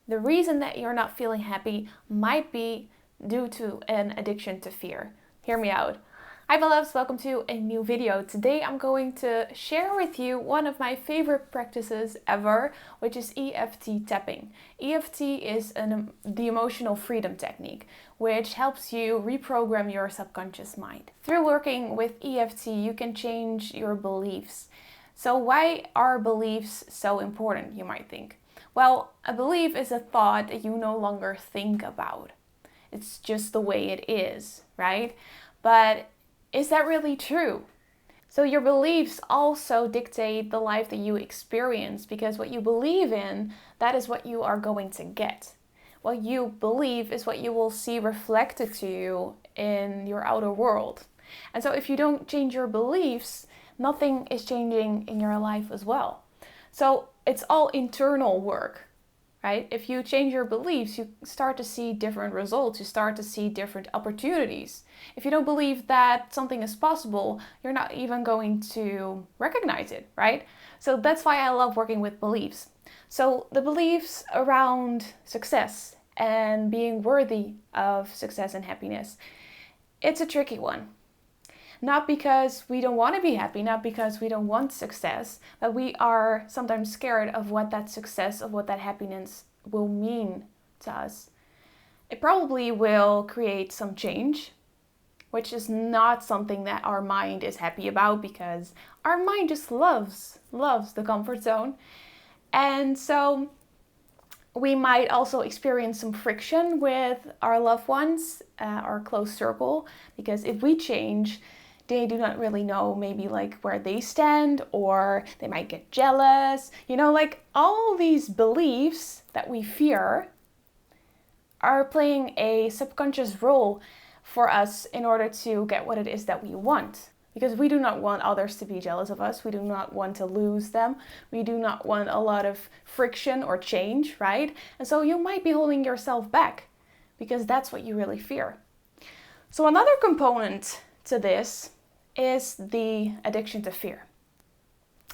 the reason that you're not feeling happy might be due to an addiction to fear. Hear me out. Hi beloveds, welcome to a new video. Today I'm going to share with you one of my favorite practices ever, which is EFT tapping. EFT is the emotional freedom technique, which helps you reprogram your subconscious mind. Through working with EFT, you can change your beliefs. So why are beliefs so important, you might think? Well, a belief is a thought that you no longer think about. It's just the way it is, right? But is that really true? So your beliefs also dictate the life that you experience, because what you believe in, that is what you are going to get. What you believe is what you will see reflected to you in your outer world. And so if you don't change your beliefs, nothing is changing in your life as well. So it's all internal work. Right? If you change your beliefs, you start to see different results. You start to see different opportunities. If you don't believe that something is possible, you're not even going to recognize it, right? So that's why I love working with beliefs. So the beliefs around success and being worthy of success and happiness, it's a tricky one. Not because we don't want to be happy, not because we don't want success, but we are sometimes scared of what that success, of what that happiness will mean to us. It probably will create some change, which is not something that our mind is happy about, because our mind just loves the comfort zone. And so we might also experience some friction with our loved ones, our close circle, because if we change, they do not really know maybe like where they stand, or they might get jealous. Like all these beliefs that we fear are playing a subconscious role for us in order to get what it is that we want. Because we do not want others to be jealous of us. We do not want to lose them. We do not want a lot of friction or change, right? And so you might be holding yourself back because that's what you really fear. So another component to this is the addiction to fear.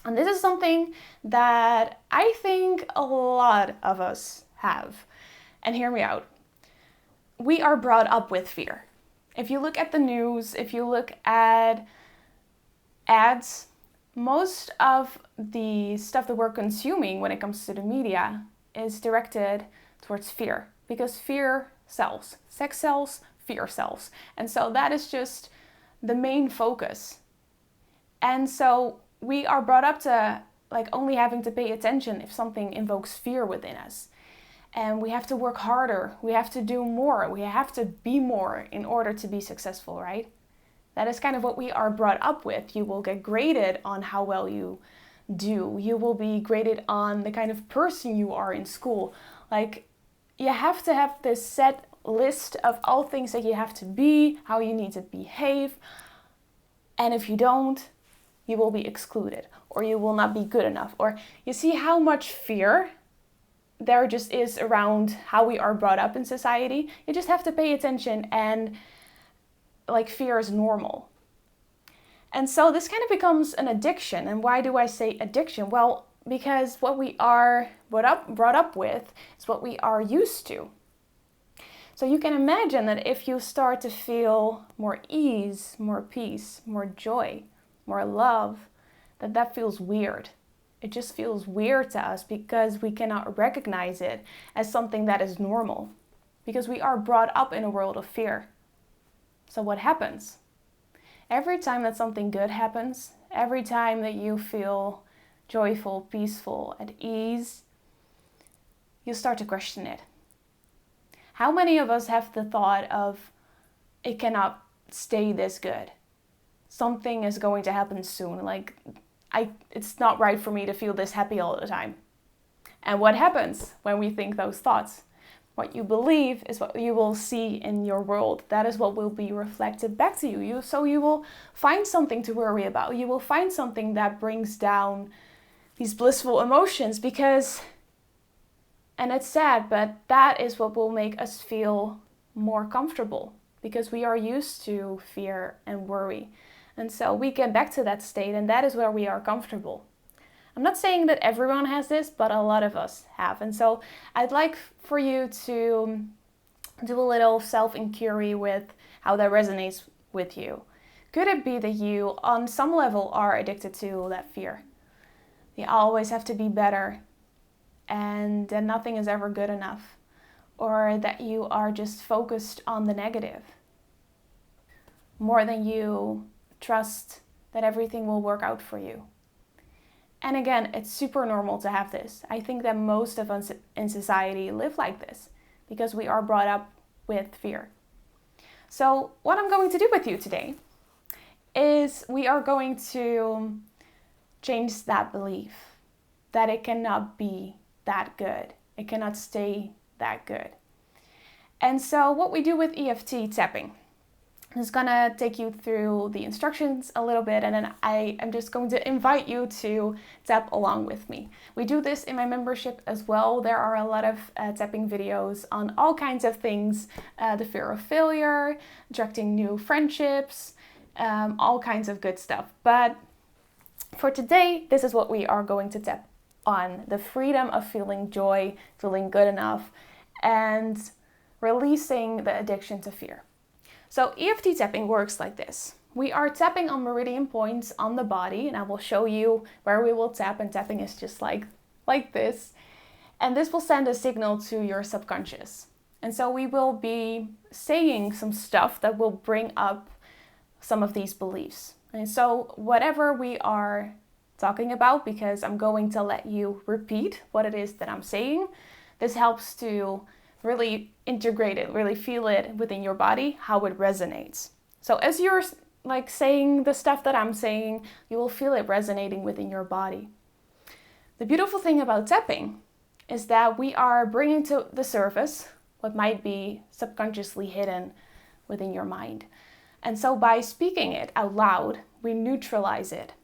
And this is something that I think a lot of us have. And hear me out. We are brought up with fear. If you look at the news, if you look at ads, most of the stuff that we're consuming when it comes to the media is directed towards fear. Because fear sells. Sex sells, fear sells. And so that is just the main focus. And so we are brought up to like only having to pay attention if something invokes fear within us. And we have to work harder, we have to do more, we have to be more in order to be successful, right? That is kind of what we are brought up with. You will get graded on how well you do. You will be graded on the kind of person you are in school. Like, you have to have this set list of all things that you have to be, how you need to behave. And if you don't, you will be excluded, or you will not be good enough. Or you see how much fear there just is around how we are brought up in society. You just have to pay attention, and like fear is normal. And so this kind of becomes an addiction. And why do I say addiction? Well, because what we are brought up with is what we are used to. So you can imagine that if you start to feel more ease, more peace, more joy, more love, that feels weird. It just feels weird to us because we cannot recognize it as something that is normal, because we are brought up in a world of fear. So what happens? Every time that something good happens, every time that you feel joyful, peaceful, at ease, you start to question it. How many of us have the thought of, it cannot stay this good? Something is going to happen soon. Like, it's not right for me to feel this happy all the time. And what happens when we think those thoughts? What you believe is what you will see in your world. That is what will be reflected back to you. So you will find something to worry about. You will find something that brings down these blissful emotions, because, and it's sad, but that is what will make us feel more comfortable, because we are used to fear and worry. And so we get back to that state, and that is where we are comfortable. I'm not saying that everyone has this, but a lot of us have. And so I'd like for you to do a little self-inquiry with how that resonates with you. Could it be that you, on some level, are addicted to that fear? You always have to be better, and that nothing is ever good enough, or that you are just focused on the negative more than you trust that everything will work out for you. And again, it's super normal to have this. I think that most of us in society live like this because we are brought up with fear. So what I'm going to do with you today is we are going to change that belief that it cannot be that good. It cannot stay that good. And so what we do with EFT tapping is gonna take you through the instructions a little bit, and then I am just going to invite you to tap along with me. We do this in my membership as well. There are a lot of tapping videos on all kinds of things, the fear of failure, attracting new friendships, all kinds of good stuff. But for today, this is what we are going to tap on: the freedom of feeling joy, feeling good enough, and releasing the addiction to fear. So EFT tapping works like this. We are tapping on meridian points on the body, and I will show you where we will tap, and tapping is just like this. And this will send a signal to your subconscious. And so we will be saying some stuff that will bring up some of these beliefs. And so whatever we are talking about, because I'm going to let you repeat what it is that I'm saying, this helps to really integrate it, really feel it within your body, how it resonates. So as you're like saying the stuff that I'm saying, you will feel it resonating within your body. The beautiful thing about tapping is that we are bringing to the surface what might be subconsciously hidden within your mind. And so by speaking it out loud, we neutralize it.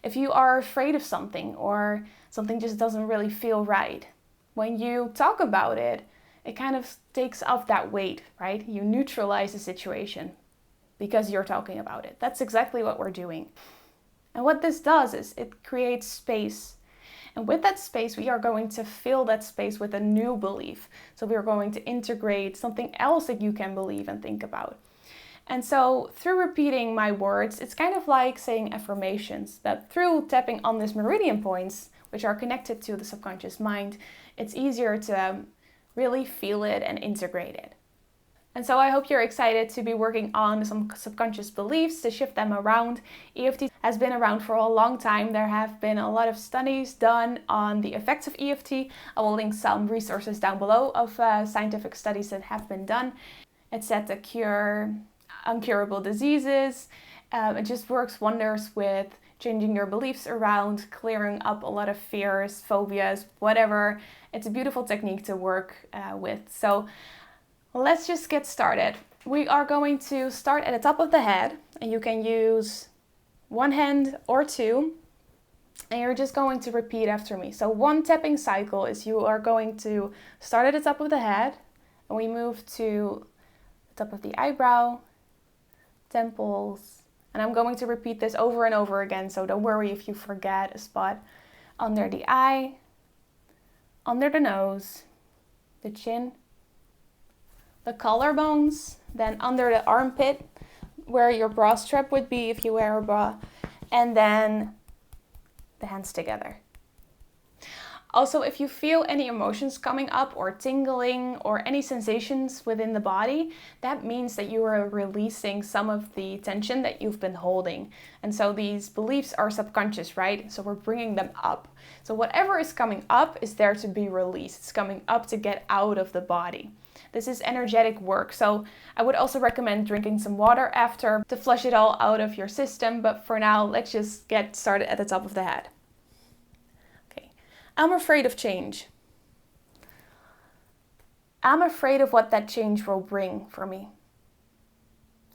If you are afraid of something, or something just doesn't really feel right, when you talk about it, it kind of takes off that weight, right? You neutralize the situation because you're talking about it. That's exactly what we're doing. And what this does is it creates space. And with that space, we are going to fill that space with a new belief. So we are going to integrate something else that you can believe and think about. And so through repeating my words, it's kind of like saying affirmations, that through tapping on these meridian points, which are connected to the subconscious mind, it's easier to really feel it and integrate it. And so I hope you're excited to be working on some subconscious beliefs, to shift them around. EFT has been around for a long time. There have been a lot of studies done on the effects of EFT. I will link some resources down below of scientific studies that have been done. It's said to cure incurable diseases. It just works wonders with changing your beliefs around, clearing up a lot of fears, phobias, whatever. It's a beautiful technique to work with. So let's just get started. We are going to start at the top of the head, and you can use one hand or two, and you're just going to repeat after me. So one tapping cycle is you are going to start at the top of the head, and we move to the top of the eyebrow, temples, and I'm going to repeat this over and over again, so don't worry if you forget a spot. Under the eye, under the nose, the chin, the collarbones, then under the armpit, where your bra strap would be if you wear a bra, and then the hands together. Also, if you feel any emotions coming up or tingling or any sensations within the body, that means that you are releasing some of the tension that you've been holding. And so these beliefs are subconscious, right? So we're bringing them up. So whatever is coming up is there to be released. It's coming up to get out of the body. This is energetic work. So I would also recommend drinking some water after to flush it all out of your system. But for now, let's just get started at the top of the head. I'm afraid of change. I'm afraid of what that change will bring for me.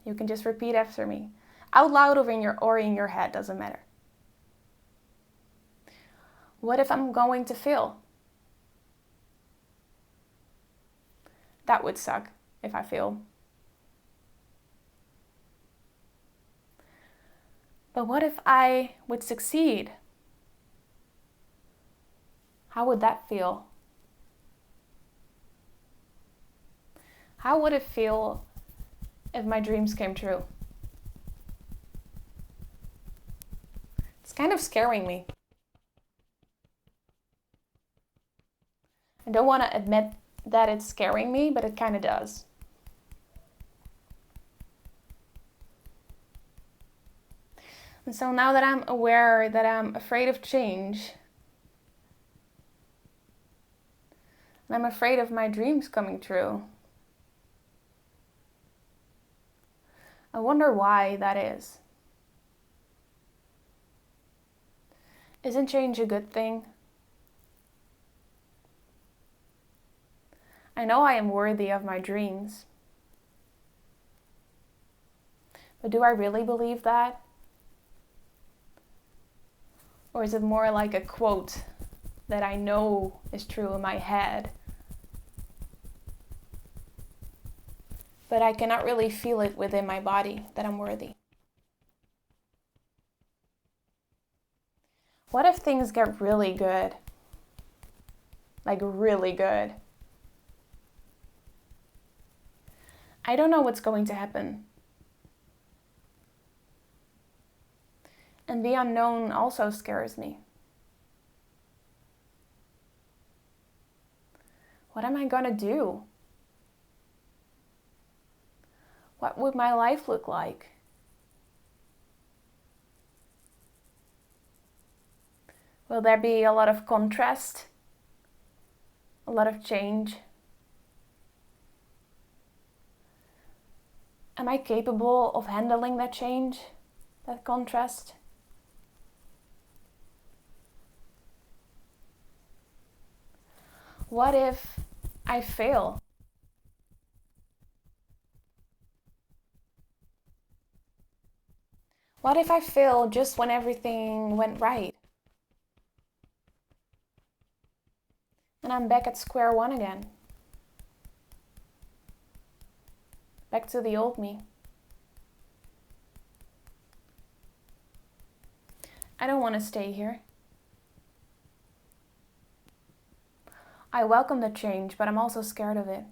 You can just repeat after me. Out loud or in your head, doesn't matter. What if I'm going to fail? That would suck if I fail. But what if I would succeed? How would that feel? How would it feel if my dreams came true? It's kind of scaring me. I don't want to admit that it's scaring me, but it kind of does. And so now that I'm aware that I'm afraid of change, and I'm afraid of my dreams coming true, I wonder why that is. Isn't change a good thing? I know I am worthy of my dreams. But do I really believe that? Or is it more like a quote that I know is true in my head, but I cannot really feel it within my body that I'm worthy? What if things get really good? Like really good. I don't know what's going to happen. And the unknown also scares me. What am I gonna do? What would my life look like? Will there be a lot of contrast? A lot of change? Am I capable of handling that change, that contrast? What if I fail? What if I fail just when everything went right? And I'm back at square one again. Back to the old me. I don't want to stay here. I welcome the change, but I'm also scared of it.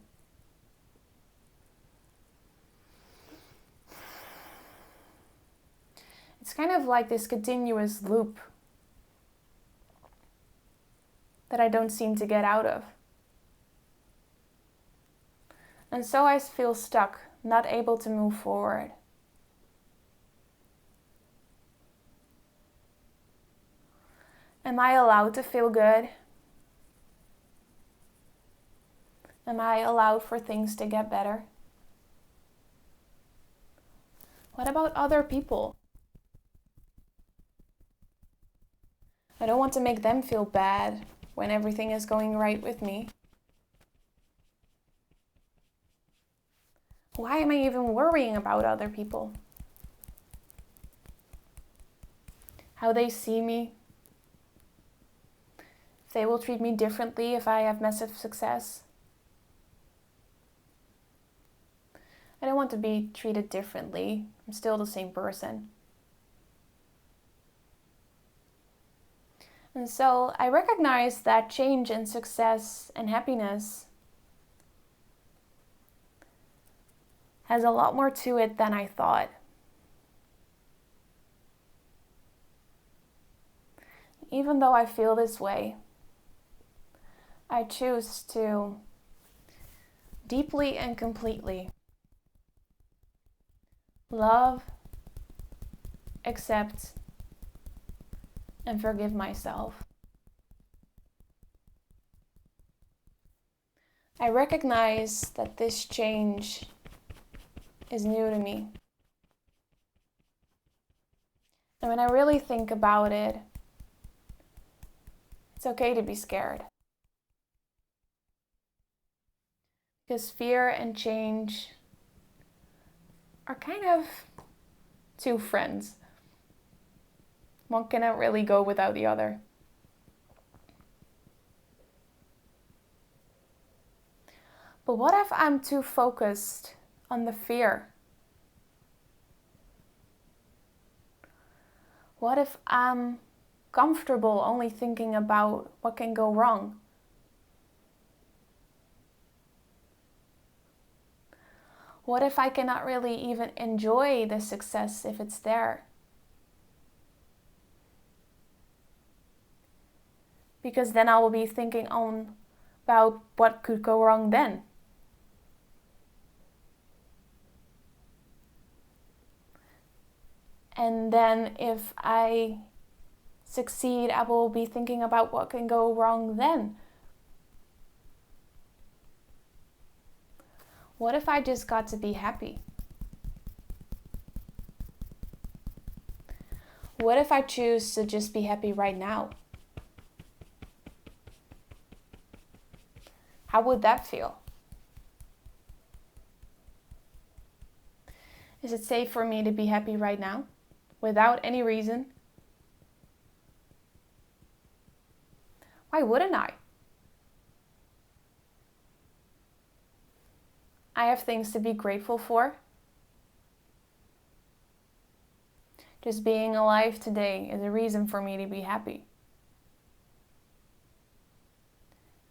It's kind of like this continuous loop that I don't seem to get out of. And so I feel stuck, not able to move forward. Am I allowed to feel good? Am I allowed for things to get better? What about other people? I don't want to make them feel bad when everything is going right with me. Why am I even worrying about other people? How they see me? If they will treat me differently if I have massive success? I don't want to be treated differently. I'm still the same person. And so I recognize that change and success and happiness has a lot more to it than I thought. Even though I feel this way, I choose to deeply and completely love, accept, and forgive myself. I recognize that this change is new to me. And when I really think about it, it's okay to be scared. Because fear and change are kind of two friends. One cannot really go without the other. But what if I'm too focused on the fear? What if I'm comfortable only thinking about what can go wrong? What if I cannot really even enjoy the success if it's there? Because then I will be thinking on about what could go wrong then. And then if I succeed, I will be thinking about what can go wrong then. What if I just got to be happy? What if I choose to just be happy right now? How would that feel? Is it safe for me to be happy right now? Without any reason? Why wouldn't I? I have things to be grateful for. Just being alive today is a reason for me to be happy.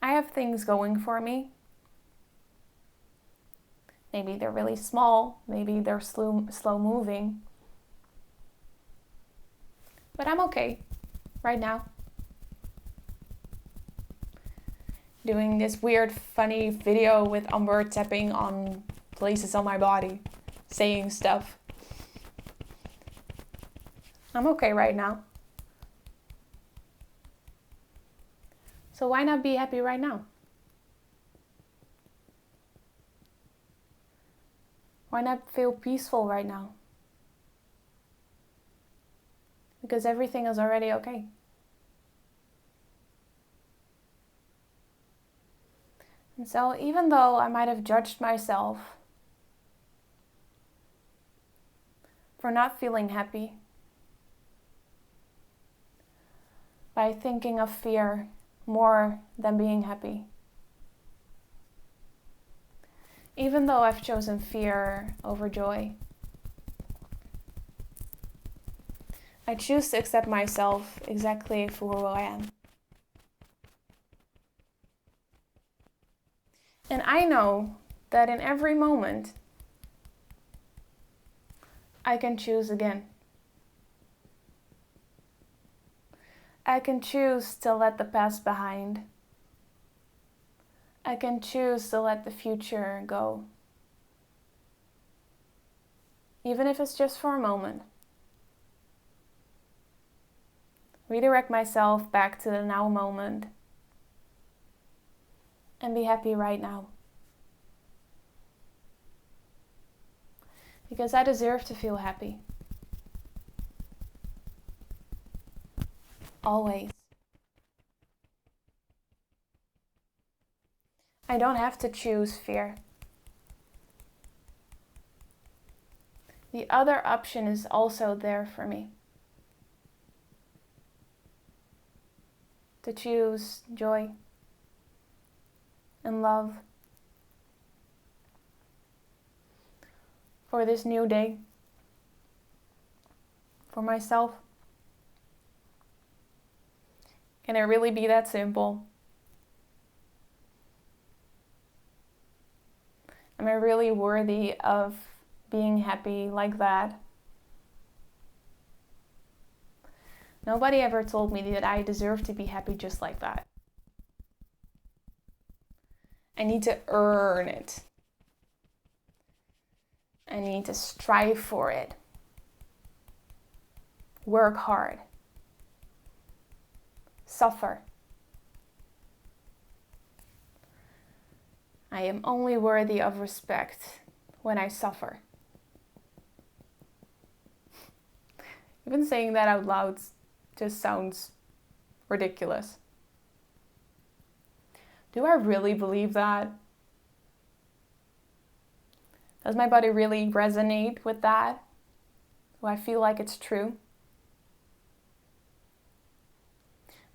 I have things going for me. Maybe they're really small, maybe they're slow moving. But I'm okay right now. Doing this weird, funny video with Amber tapping on places on my body, saying stuff. I'm okay right now. So why not be happy right now? Why not feel peaceful right now? Because everything is already okay. And so even though I might have judged myself for not feeling happy by thinking of fear more than being happy, even though I've chosen fear over joy, I choose to accept myself exactly for who I am. And I know that in every moment, I can choose again. I can choose to let the past behind. I can choose to let the future go. Even if it's just for a moment. Redirect myself back to the now moment. And be happy right now. Because I deserve to feel happy. Always. I don't have to choose fear. The other option is also there for me. To choose joy and love for this new day, for myself. Can it really be that simple? Am I really worthy of being happy like that? Nobody ever told me that I deserve to be happy just like that. I need to earn it. I need to strive for it. Work hard. Suffer. I am only worthy of respect when I suffer. Even saying that out loud just sounds ridiculous. Do I really believe that? Does my body really resonate with that? Do I feel like it's true?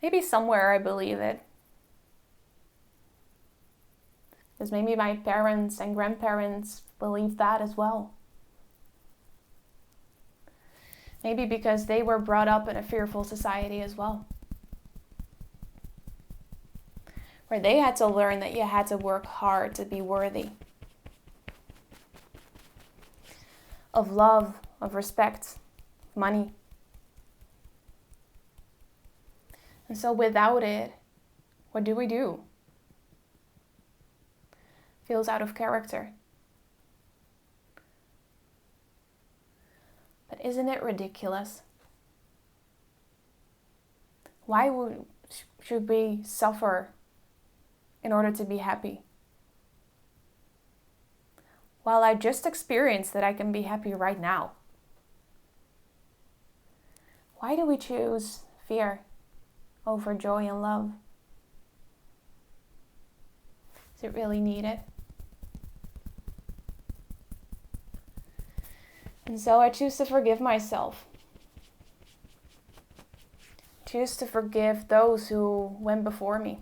Maybe somewhere I believe it. Because maybe my parents and grandparents believed that as well. Maybe because they were brought up in a fearful society as well, where they had to learn that you had to work hard to be worthy of love, of respect, money. And so without it, what do? Feels out of character. But isn't it ridiculous? Why should we suffer in order to be happy? While I just experienced that I can be happy right now. Why do we choose fear over joy and love? Is it really needed? And so I choose to forgive myself. Choose to forgive those who went before me.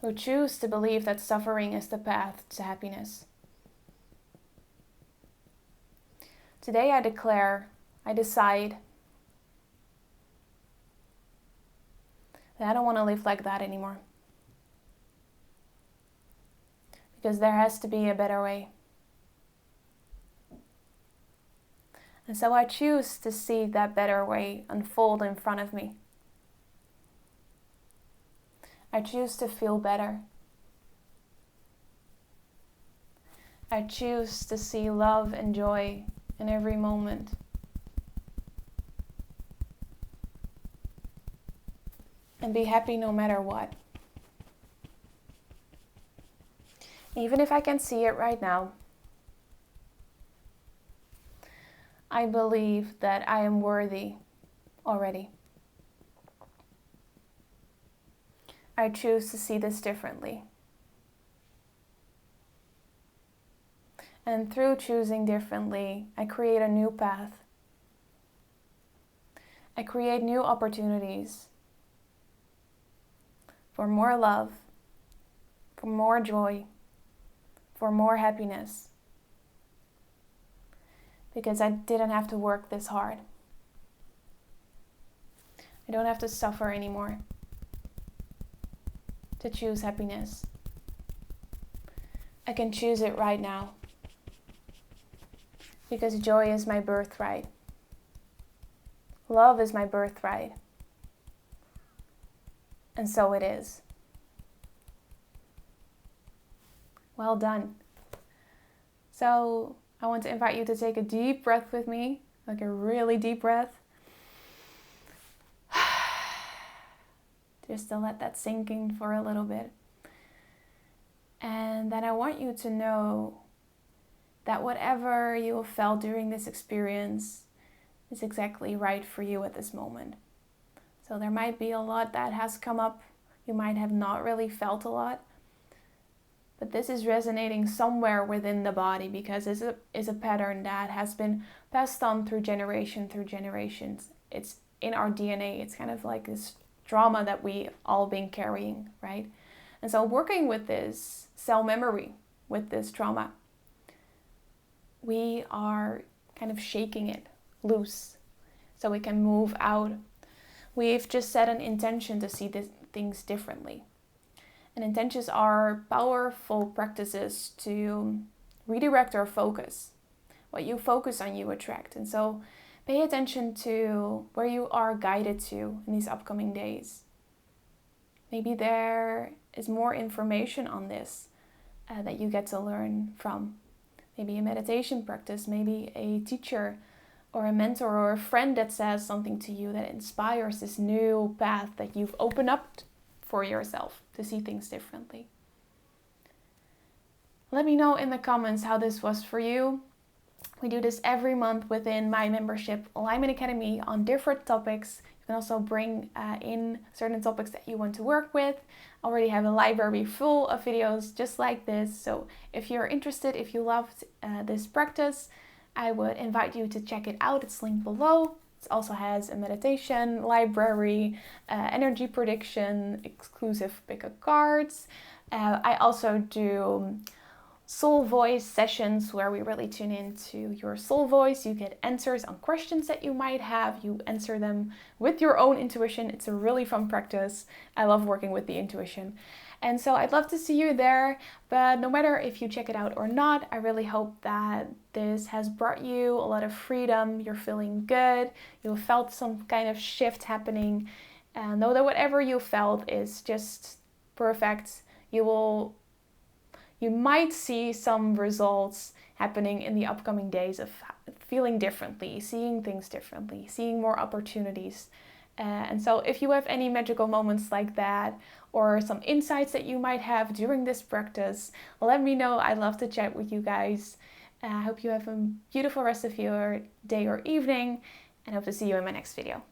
Who choose to believe that suffering is the path to happiness. Today I decide that I don't want to live like that anymore. Because there has to be a better way. And so I choose to see that better way unfold in front of me. I choose to feel better. I choose to see love and joy in every moment. And be happy no matter what. Even if I can see it right now, I believe that I am worthy already. I choose to see this differently. And through choosing differently, I create a new path. I create new opportunities for more love, for more joy, for more happiness. Because I didn't have to work this hard. I don't have to suffer anymore to choose happiness. I can choose it right now. Because joy is my birthright. Love is my birthright. And so it is. Well done. So I want to invite you to take a deep breath with me, like a really deep breath. Just to let that sink in for a little bit. And then I want you to know that whatever you have felt during this experience is exactly right for you at this moment. So there might be a lot that has come up. You might have not really felt a lot. But this is resonating somewhere within the body because it is a pattern that has been passed on through generations. It's in our DNA. It's kind of like this trauma that we all been carrying, right? And so working with this cell memory, with this trauma, we are kind of shaking it loose so we can move out. We've just set an intention to see things differently. And intentions are powerful practices to redirect our focus. What you focus on, you attract. And so pay attention to where you are guided to in these upcoming days. Maybe there is more information on this that you get to learn from. Maybe a meditation practice, maybe a teacher or a mentor or a friend that says something to you that inspires this new path that you've opened up for yourself to see things differently. Let me know in the comments how this was for you. We do this every month within my membership Alignment Academy on different topics. You can also bring in certain topics that you want to work with. I already have a library full of videos just like this. So if you're interested, if you loved this practice, I would invite you to check it out. It's linked below. It also has a meditation library, energy prediction, exclusive pick-up cards. I also do soul voice sessions where we really tune into your soul voice. You get answers on questions that you might have. You answer them with your own intuition. It's a really fun practice. I love working with the intuition. And so I'd love to see you there. But no matter if you check it out or not, I really hope that this has brought you a lot of freedom. You're feeling good. You felt some kind of shift happening. And know that whatever you felt is just perfect. You might see some results happening in the upcoming days of feeling differently, seeing things differently, seeing more opportunities. And so if you have any magical moments like that, or some insights that you might have during this practice, let me know. I'd love to chat with you guys. I hope you have a beautiful rest of your day or evening, and hope to see you in my next video.